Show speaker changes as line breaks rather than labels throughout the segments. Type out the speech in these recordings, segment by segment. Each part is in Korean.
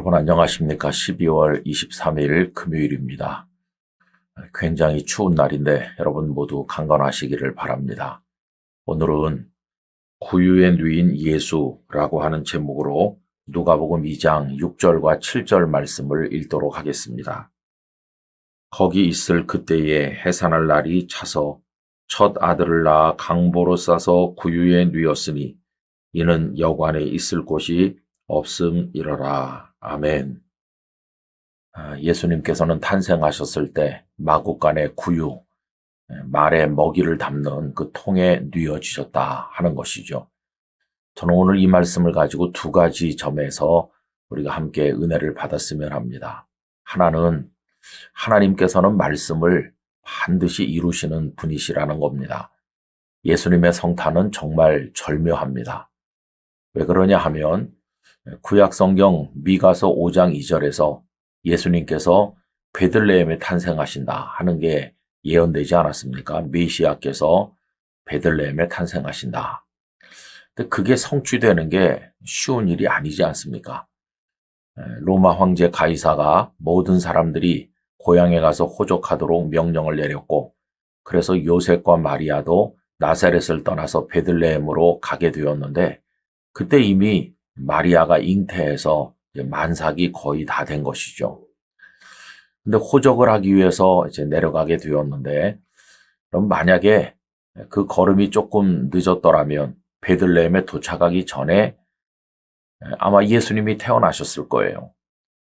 여러분 안녕하십니까? 12월 23일 금요일입니다. 굉장히 추운 날인데 여러분 모두 강건하시기를 바랍니다. 오늘은 구유의 누인 예수라고 하는 제목으로 누가복음 2장 6절과 7절 말씀을 읽도록 하겠습니다. 거기 있을 그때에 해산할 날이 차서 첫 아들을 낳아 강보로 싸서 구유에 누였으니 이는 여관에 있을 곳이 없음이러라. 아멘. 예수님께서는 탄생하셨을 때 마구간의 구유, 말의 먹이를 담는 그 통에 누워지셨다 하는 것이죠. 저는 오늘 이 말씀을 가지고 두 가지 점에서 우리가 함께 은혜를 받았으면 합니다. 하나는 하나님께서는 말씀을 반드시 이루시는 분이시라는 겁니다. 예수님의 성탄은 정말 절묘합니다. 왜 그러냐 하면 구약성경 미가서 5장 2절에서 예수님께서 베들레헴에 탄생하신다 하는 게 예언되지 않았습니까? 메시아께서 베들레헴에 탄생하신다. 근데 그게 성취되는 게 쉬운 일이 아니지 않습니까? 로마 황제 가이사가 모든 사람들이 고향에 가서 호적하도록 명령을 내렸고, 그래서 요셉과 마리아도 나사렛을 떠나서 베들레헴으로 가게 되었는데, 그때 이미 마리아가 잉태해서 만삭이 거의 다 된 것이죠. 근데 호적을 하기 위해서 이제 내려가게 되었는데, 그럼 만약에 그 걸음이 조금 늦었더라면 베들레헴에 도착하기 전에 아마 예수님이 태어나셨을 거예요.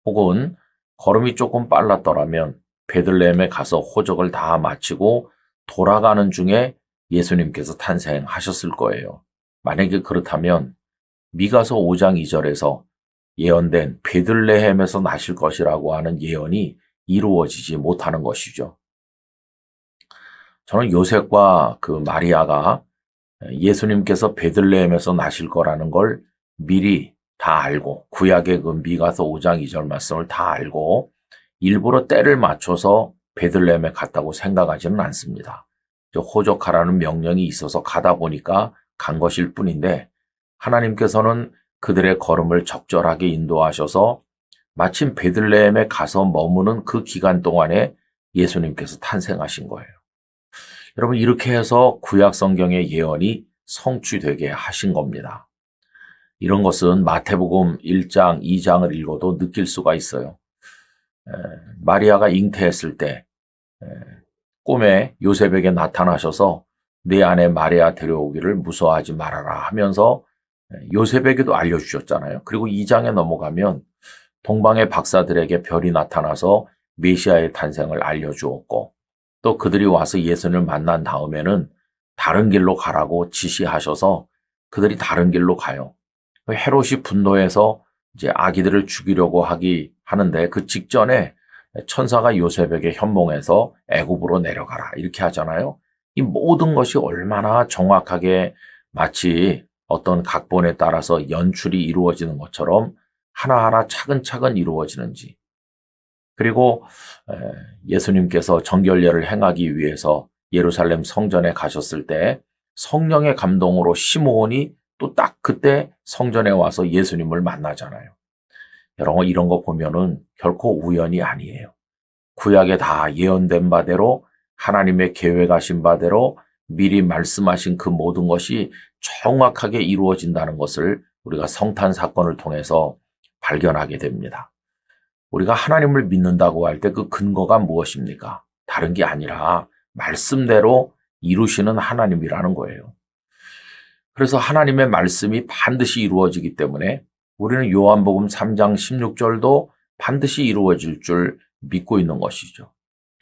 혹은 걸음이 조금 빨랐더라면 베들레헴에 가서 호적을 다 마치고 돌아가는 중에 예수님께서 탄생하셨을 거예요. 만약에 그렇다면 미가서 5장 2절에서 예언된 베들레헴에서 나실 것이라고 하는 예언이 이루어지지 못하는 것이죠. 저는 요셉과 그 마리아가 예수님께서 베들레헴에서 나실 거라는 걸 미리 다 알고, 구약의 그 미가서 5장 2절 말씀을 다 알고 일부러 때를 맞춰서 베들레헴에 갔다고 생각하지는 않습니다. 호적하라는 명령이 있어서 가다 보니까 간 것일 뿐인데, 하나님께서는 그들의 걸음을 적절하게 인도하셔서 마침 베들레헴에 가서 머무는 그 기간 동안에 예수님께서 탄생하신 거예요. 여러분, 이렇게 해서 구약 성경의 예언이 성취되게 하신 겁니다. 이런 것은 마태복음 1장, 2장을 읽어도 느낄 수가 있어요. 마리아가 잉태했을 때 꿈에 요셉에게 나타나셔서 내 아내 마리아 데려오기를 무서워하지 말아라 하면서 요셉에게도 알려주셨잖아요. 그리고 2장에 넘어가면 동방의 박사들에게 별이 나타나서 메시아의 탄생을 알려주었고, 또 그들이 와서 예수님을 만난 다음에는 다른 길로 가라고 지시하셔서 그들이 다른 길로 가요. 헤롯이 분노해서 이제 아기들을 죽이려고 하는데 그 직전에 천사가 요셉에게 현몽해서 애굽으로 내려가라 이렇게 하잖아요. 이 모든 것이 얼마나 정확하게 마치 어떤 각본에 따라서 연출이 이루어지는 것처럼 하나하나 차근차근 이루어지는지, 그리고 예수님께서 정결례를 행하기 위해서 예루살렘 성전에 가셨을 때 성령의 감동으로 시므온이 또 딱 그때 성전에 와서 예수님을 만나잖아요. 여러분, 이런 거 보면은 결코 우연이 아니에요. 구약에 다 예언된 바대로, 하나님의 계획하신 바대로 미리 말씀하신 그 모든 것이 정확하게 이루어진다는 것을 우리가 성탄 사건을 통해서 발견하게 됩니다. 우리가 하나님을 믿는다고 할 때 그 근거가 무엇입니까? 다른 게 아니라 말씀대로 이루시는 하나님이라는 거예요. 그래서 하나님의 말씀이 반드시 이루어지기 때문에 우리는 요한복음 3장 16절도 반드시 이루어질 줄 믿고 있는 것이죠.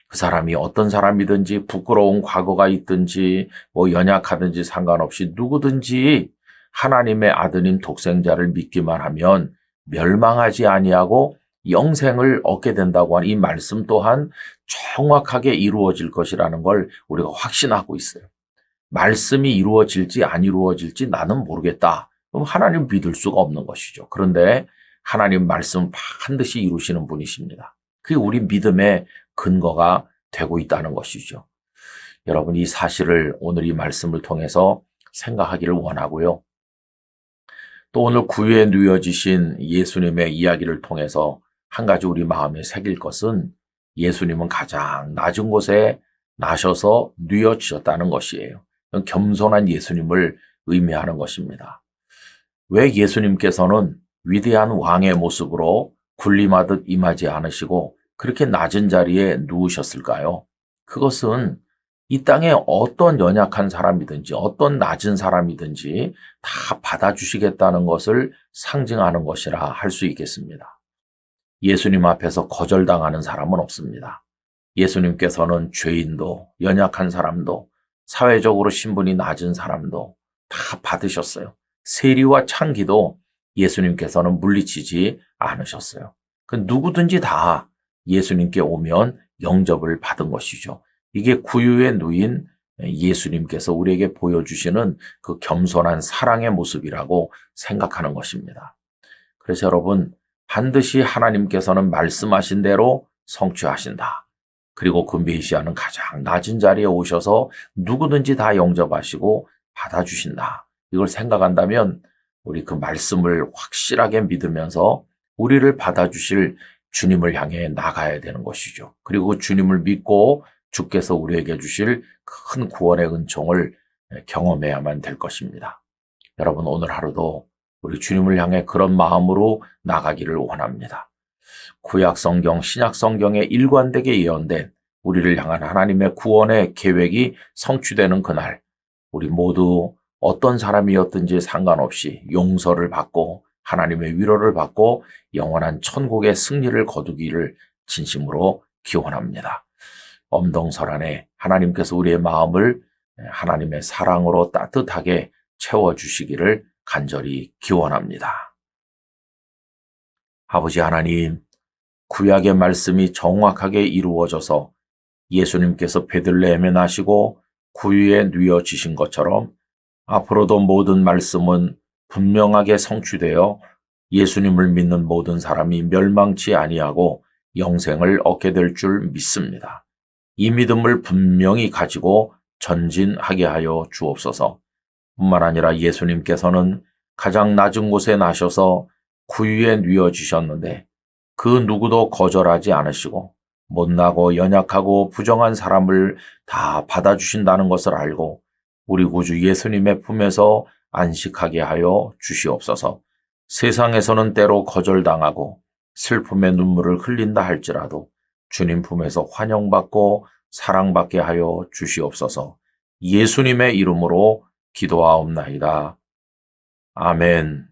그 사람이 어떤 사람이든지 부끄러운 과거가 있든지 연약하든지 상관없이 누구든지 하나님의 아드님 독생자를 믿기만 하면 멸망하지 아니하고 영생을 얻게 된다고 하는 이 말씀 또한 정확하게 이루어질 것이라는 걸 우리가 확신하고 있어요. 말씀이 이루어질지 안 이루어질지 나는 모르겠다. 그럼 하나님 믿을 수가 없는 것이죠. 그런데 하나님 말씀 반드시 이루시는 분이십니다. 그게 우리 믿음의 근거가 되고 있다는 것이죠. 여러분, 이 사실을 오늘 이 말씀을 통해서 생각하기를 원하고요. 또 오늘 구유에 누워지신 예수님의 이야기를 통해서 한 가지 우리 마음에 새길 것은 예수님은 가장 낮은 곳에 나셔서 누워지셨다는 것이에요. 겸손한 예수님을 의미하는 것입니다. 왜 예수님께서는 위대한 왕의 모습으로 군림하듯 임하지 않으시고 그렇게 낮은 자리에 누우셨을까요? 그것은 이 땅에 어떤 연약한 사람이든지 어떤 낮은 사람이든지 다 받아주시겠다는 것을 상징하는 것이라 할 수 있겠습니다. 예수님 앞에서 거절당하는 사람은 없습니다. 예수님께서는 죄인도 연약한 사람도 사회적으로 신분이 낮은 사람도 다 받으셨어요. 세리와 창기도 예수님께서는 물리치지 않으셨어요. 그 누구든지 다 예수님께 오면 영접을 받은 것이죠. 이게 구유에 누인 예수님께서 우리에게 보여주시는 그 겸손한 사랑의 모습이라고 생각하는 것입니다. 그래서 여러분, 반드시 하나님께서는 말씀하신 대로 성취하신다. 그리고 그 메시아는 가장 낮은 자리에 오셔서 누구든지 다 영접하시고 받아주신다. 이걸 생각한다면 우리 그 말씀을 확실하게 믿으면서 우리를 받아주실 주님을 향해 나가야 되는 것이죠. 그리고 주님을 믿고 주께서 우리에게 주실 큰 구원의 은총을 경험해야만 될 것입니다. 여러분, 오늘 하루도 우리 주님을 향해 그런 마음으로 나가기를 원합니다. 구약 성경, 신약 성경에 일관되게 예언된 우리를 향한 하나님의 구원의 계획이 성취되는 그날, 우리 모두 어떤 사람이었든지 상관없이 용서를 받고 하나님의 위로를 받고 영원한 천국의 승리를 거두기를 진심으로 기원합니다. 엄동설안에 하나님께서 우리의 마음을 하나님의 사랑으로 따뜻하게 채워주시기를 간절히 기원합니다. 아버지 하나님, 구약의 말씀이 정확하게 이루어져서 예수님께서 베들레헴에 나시고 구유에 누워지신 것처럼 앞으로도 모든 말씀은 분명하게 성취되어 예수님을 믿는 모든 사람이 멸망치 아니하고 영생을 얻게 될 줄 믿습니다. 이 믿음을 분명히 가지고 전진하게 하여 주옵소서. 뿐만 아니라 예수님께서는 가장 낮은 곳에 나셔서 구유에 누워지셨는데 그 누구도 거절하지 않으시고 못나고 연약하고 부정한 사람을 다 받아주신다는 것을 알고 우리 구주 예수님의 품에서 안식하게 하여 주시옵소서. 세상에서는 때로 거절당하고 슬픔의 눈물을 흘린다 할지라도 주님 품에서 환영받고 사랑받게 하여 주시옵소서. 예수님의 이름으로 기도하옵나이다. 아멘.